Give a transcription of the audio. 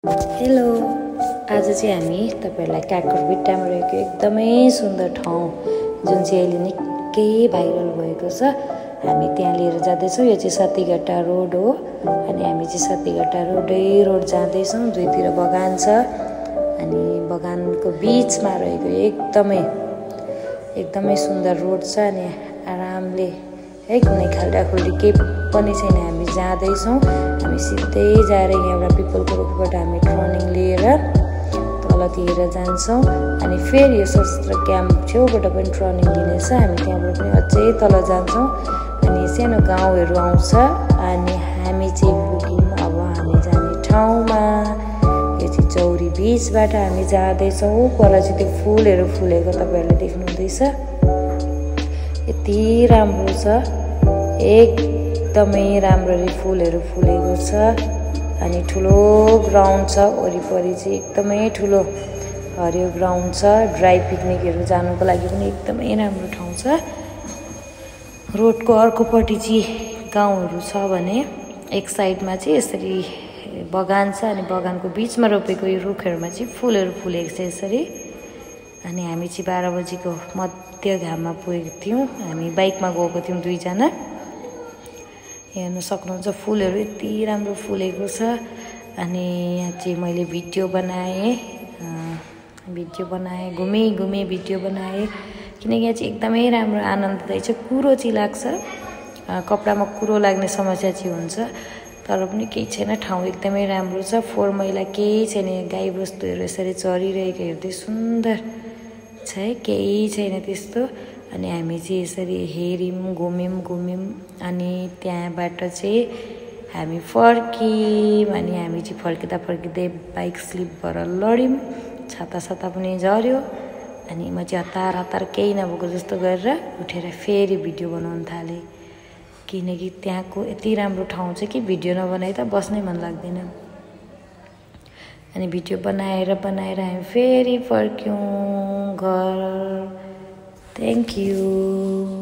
Hello, आज चाहिँ हामी तपाईहरुलाई काकरभिट्टामा रहेको एकदमै सुन्दर ठाउँ जुन चाहिँ अहिले निकै भाइरल भएको छ हामी त्यहाँ लिएर जाँदैछौँ। यो चाहिँ सतीघट्टा रोड हो अनि हामी चाहिँ सतीघट्टा रोड जाँदैछौँ। दुईतिर बगान छ अनि बगानको बीचमा रहेको एकदमै सुन्दर रोड छ अनि आरामले कुनै खाल्डाखुल्डी केही पनि छैन। हामी जाँदैछौँ, हामी सिधै जाएर यहाँबाट पिपलको रुखबाट हामी टर्निङ लिएर तलतिर जान्छौँ अनि फेरि यो सशस्त्र क्याम्प छेउबाट पनि टर्निङ लिनेछ। हामी त्यहाँबाट पनि अझै तल जान्छौँ अनि सानो गाउँहरू आउँछ अनि हामी चाहिँ पुग्यौँ अब हामी जाने ठाउँमा। यो चाहिँ चौरी बीचबाट हामी जाँदैछौँ। पर चाहिँ त्यो फुलहरू फुलेको तपाईहरुले देख्नुहुँदैछ, यति राम्रो छ, एकदमै राम्ररी फुलहरू फुलेको छ अनि ठुलो ग्राउन्ड छ। वरिपरि चाहिँ एकदमै ठुलो हरियो ग्राउन्ड छ। ड्राई पिकनिकहरू जानुको लागि पनि एकदमै राम्रो ठाउँ छ। रोडको अर्कोपट्टि चाहिँ गाउँहरू छ भने एक साइडमा चाहिँ यसरी बगान छ अनि बगानको बीचमा रोपेको यो रुखहरूमा चाहिँ फुलहरू फुलेको छ यसरी। अनि हामी चाहिँ 12 बजीको मध्य घाममा पुगेको थियौँ। हामी बाइकमा गएको थियौँ दुईजना। हेर्न सक्नुहुन्छ फुलहरू यति राम्रो फुलेको छ अनि यहाँ चाहिँ मैले भिडियो बनाएँ, घुमी भिडियो बनाएँ किनकि यहाँ चाहिँ एकदमै राम्रो आनन्ददायी छ। कुरो चाहिँ लाग्छ, कपडामा कुरो लाग्ने समस्या चाहिँ हुन्छ तर पनि केही छैन, ठाउँ एकदमै राम्रो छ। फोहोर मैला केही छैन, गाई बस्तुहरू यसरी चरिरहेको हेर्दै सुन्दर छ है, केही छैन त्यस्तो। अनि हामी चाहिँ यसरी हेऱ्यौँ, घुम्यौँ अनि त्यहाँबाट चाहिँ हामी फर्क्यौँ अनि हामी चाहिँ फर्किँदै बाइक स्लिप भएर लड्यौँ, छाता पनि झऱ्यो अनि म चाहिँ हतार केही नभएको जस्तो गरेर उठेर फेरि भिडियो बनाउन थालेँ किनकि त्यहाँको यति राम्रो ठाउँ छ कि भिडियो नबनाइ त बस्नै मन लाग्दैन। अनि भिडियो बनाएर हामी फेरि फर्क्यौँ घर। Thank you.